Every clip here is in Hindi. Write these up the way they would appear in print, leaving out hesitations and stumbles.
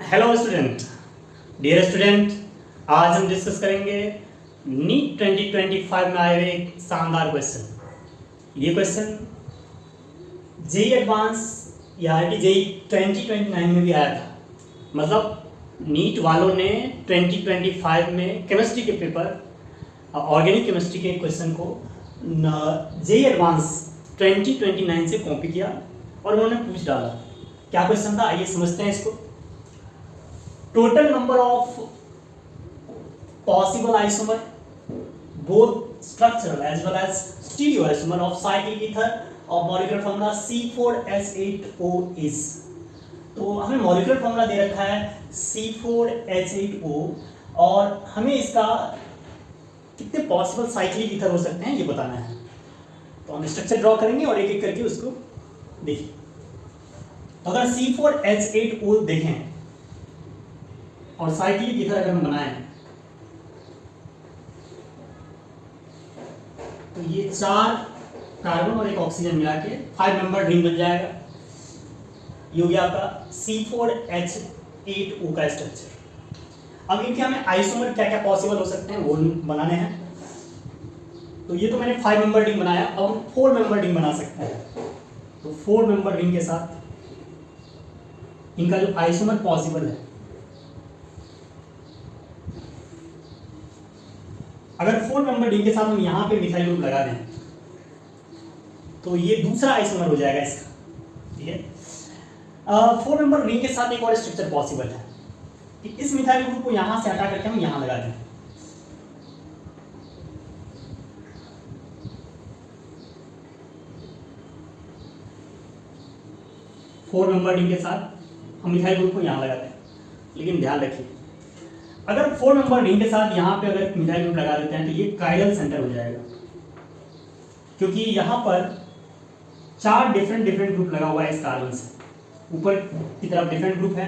हेलो स्टूडेंट, डियर स्टूडेंट, आज हम डिस्कस करेंगे नीट 2025 में आए हुए एक शानदार क्वेश्चन। ये क्वेश्चन जेई एडवांस या जेई 2029 में भी आया था। मतलब नीट वालों ने 2025 में केमिस्ट्री के पेपर, ऑर्गेनिक केमिस्ट्री के क्वेश्चन को जेई एडवांस 2029 से कॉपी किया और उन्होंने पूछ डाला। क्या क्वेश्चन था, आइए समझते हैं इसको। Total number of possible isomer, both structural as well as stereoisomer of cyclic ether of molecular formula C4H8O is। तो हमें molecular formula दे रखा है C4H8O और हमें इसका कितने possible cyclic ether हो सकते हैं ये बताना है। तो हम स्ट्रक्चर ड्रॉ करेंगे और एक एक करके उसको देखिए। तो अगर C4H8O देखें और साइक्लिक ईथर अगर हम बनाएं तो ये 4 कार्बन और एक ऑक्सीजन मिला के 5 मेंबर रिंग बन जाएगा। ये हो गया आपका C4H8O का स्ट्रक्चर। अब इनके हमें आइसोमर क्या क्या पॉसिबल हो सकते हैं वो बनाने हैं। तो ये तो मैंने 5 मेंबर रिंग बनाया, अब हम 4 मेंबर रिंग बना सकते हैं। तो 4 मेंबर रिंग के साथ इनका जो आइसोमर पॉसिबल है, अगर 4 मेंबर रिंग के साथ हम यहाँ पे मिथाइल ग्रुप लगा दें तो ये दूसरा आइसोमर हो जाएगा इसका, ठीक है। 4 मेंबर रिंग के साथ एक और स्ट्रक्चर पॉसिबल है कि इस मिथाइल ग्रुप को यहाँ से हटा करके हम यहाँ लगा दें। फोर मेंबर रिंग के साथ हम मिथाइल ग्रुप को यहाँ लगा दें, लेकिन ध्यान रखिए अगर 4 मेंबर रिंग के साथ यहाँ पे अगर मिथाइल ग्रुप लगा देते हैं तो ये कायरल सेंटर हो जाएगा, क्योंकि यहाँ पर 4 डिफरेंट ग्रुप लगा हुआ है इस कार्बन से। ऊपर की तरफ डिफरेंट ग्रुप है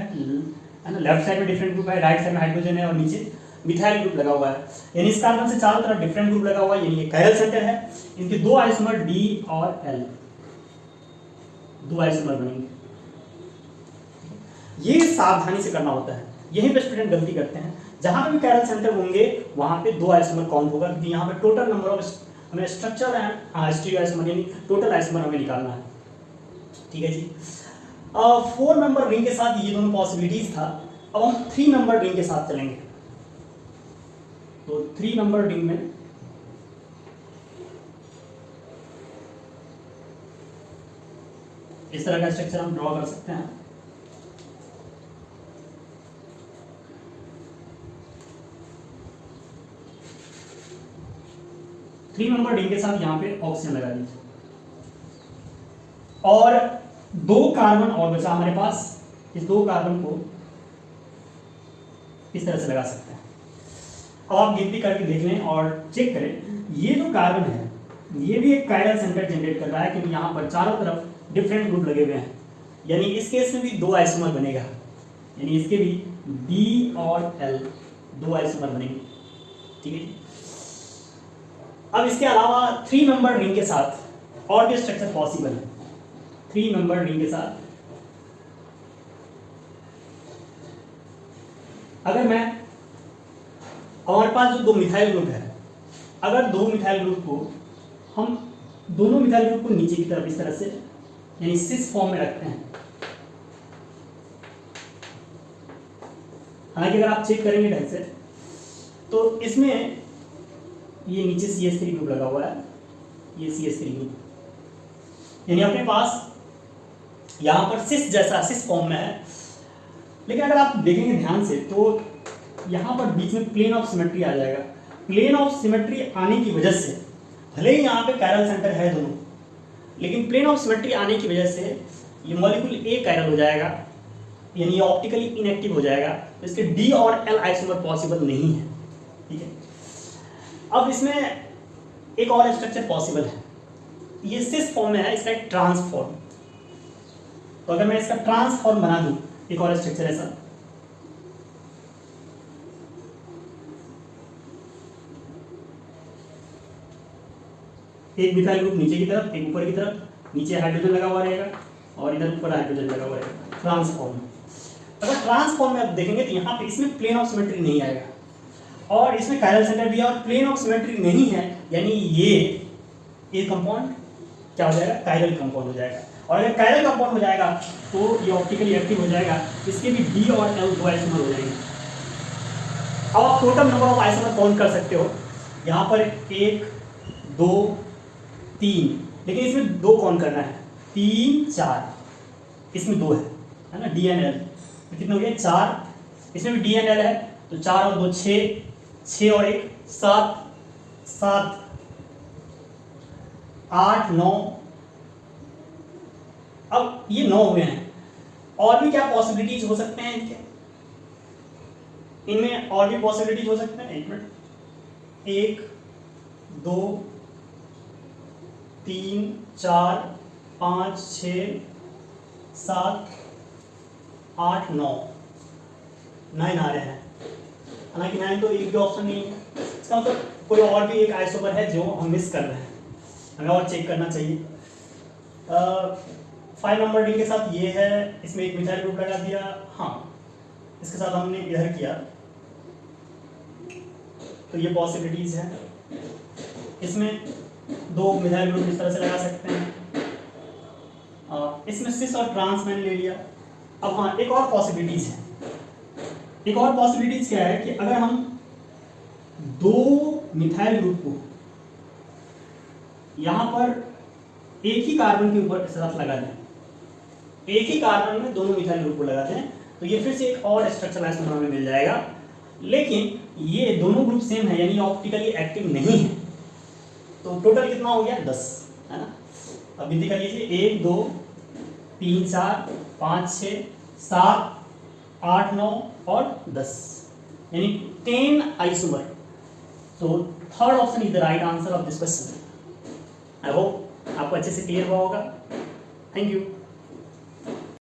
ना, लेफ्ट साइड में डिफरेंट ग्रुप है, राइट साइड में हाइड्रोजन है और नीचे मिथाइल ग्रुप लगा हुआ है। यानी इस कार्बन से चारों तरफ डिफरेंट ग्रुप लगा हुआ है, यानी ये कायरल सेंटर है। इनके 2 आइसोमर D और L, 2 आइसोमर बनेंगे। ये सावधानी से करना होता है, यहीं पे स्टूडेंट गलती करते हैं। जहां पे भी कायरल सेंटर होंगे वहां पे 2 आइसोमर काउंट होगा, क्योंकि यहाँ पे टोटल नंबर ऑफ हमें स्ट्रक्चर एंड स्टीरियो आइसोमर यानी टोटल आइसोमर हमें निकालना है, ठीक है जी। 4 मेंबर रिंग के साथ ये दोनों पॉसिबिलिटीज था। अब हम 3 मेंबर रिंग के साथ चलेंगे। तो 3 मेंबर रिंग में इस तरह का स्ट्रक्चर हम ड्रॉ कर सकते हैं। थ्री मेंबर रिंग के साथ यहाँ पे ऑक्सीजन लगा दीजिए और 2 कार्बन और बचा हमारे पास। इस 2 कार्बन को इस तरह से लगा सकते हैं। अब आप गिनती करके देख लें और चेक करें, ये जो कार्बन है ये भी एक कायरल सेंटर जनरेट कर रहा है, क्योंकि यहाँ पर चारों तरफ डिफरेंट ग्रुप लगे हुए हैं। यानी इस केस में भी 2 आइसोमर बनेगा, यानी इसके भी D और L 2 आइसोमर बनेंगे, ठीक है। अब इसके अलावा 3 मेंबर रिंग के साथ और भी स्ट्रक्चर पॉसिबल है। 3 मेंबर रिंग के साथ अगर मैं, हमारे पास जो 2 मिथाइल ग्रुप है, अगर 2 मिथाइल ग्रुप को हम दोनों मिथाइल ग्रुप को नीचे की तरफ इस तरह से यानी सिस फॉर्म में रखते हैं, हालांकि अगर आप चेक करेंगे ढंग से तो इसमें ये नीचे CH3 ग्रुप लगा हुआ है, ये CH3 ग्रुप, यानी अपने पास यहाँ पर सिस जैसा सिस फॉर्म में है। लेकिन अगर आप देखेंगे ध्यान से तो यहाँ पर बीच में प्लेन ऑफ सिमेट्री आ जाएगा। प्लेन ऑफ सिमेट्री आने की वजह से भले ही यहाँ पे कायरल सेंटर है दोनों, लेकिन प्लेन ऑफ सिमेट्री आने की वजह से ये मॉलिक्यूल A कायरल हो जाएगा, यानी ये ऑप्टिकली इनएक्टिव हो जाएगा। तो इसके D और L आइसोमर पॉसिबल नहीं है, ठीक है। अब इसमें एक और स्ट्रक्चर पॉसिबल है, ये सिस फॉर्म में है, इसका एक ट्रांसफॉर्म। तो अगर मैं इसका ट्रांसफॉर्म बना दूं, एक और स्ट्रक्चर ऐसा, एक मिथाइल ग्रुप नीचे की तरफ, एक ऊपर की तरफ, नीचे हाइड्रोजन लगा हुआ रहेगा और इधर ऊपर हाइड्रोजन लगा हुआ रहेगा, ट्रांसफॉर्म। अगर ट्रांसफॉर्म में आप देखेंगे तो यहाँ पे इसमें प्लेन ऑफ सिमेट्री नहीं आएगा और इसमें कायरल सेंटर भी है और प्लेन ऑफ सिमेट्री नहीं है, यानी ये कंपाउंड क्या हो जाएगा, कायरल कंपाउंड हो जाएगा। और अगर कायरल कंपाउंड हो जाएगा तो ये ऑप्टिकली एक्टिव हो जाएगा, इसके भी डी और एल दो आइसोमर हो जाएंगे। अब आप total number of isomer count कर सकते हो, यहाँ पर 1 2 3, लेकिन इसमें 2 काउंट करना है, 3 4, इसमें 2 है ना, डी एन एल, तो कितने हो गए 4, इसमें भी डी एन एल है तो 4 और 2 6, 6 और 1 7, 7 8 9, अब ये 9 हुए हैं। और भी क्या पॉसिबिलिटीज हो सकते हैं इनके, इनमें और भी पॉसिबिलिटीज हो सकते हैं, 1 मिनट, 1 2 3 4 5 6 7 8 9 9 आ रहे हैं, हालांकि 9 तो एक भी ऑप्शन नहीं है, इसका मतलब कोई और भी एक आइसोमर है जो हम मिस कर रहे हैं, हमें और चेक करना चाहिए। 5 नंबर रिंग के साथ ये है, इसमें एक मिथाइल ग्रुप लगा दिया, हाँ इसके साथ हमने इधर किया, तो ये पॉसिबिलिटीज हैं। इसमें 2 मिथाइल ग्रुप इस तरह से लगा सकते हैं, इसमें सिस और ट्रांस मैंने ले लिया। अब हाँ एक और पॉसिबिलिटीज है, एक और पॉसिबिलिटीज क्या है कि अगर हम 2 मिथाइल ग्रुप को यहाँ पर एक ही कार्बन के ऊपर इस तरफ लगा दें, एक ही कार्बन में दोनों मिथाइल ग्रुप को लगाते हैं तो ये फिर से एक और स्ट्रक्चर आइसोमर हमें मिल जाएगा, लेकिन ये दोनों ग्रुप सेम है यानी ऑप्टिकली एक्टिव नहीं है। तो टोटल कितना हो गया 10, है ना। अब गिनती कर लीजिए 1 2 3 4 5 6 7 8 9 और 10, यानी 10 आइसोमर। तो third option is the right answer of this question. I hope आपको अच्छे से क्लियर हुआ होगा। Thank you.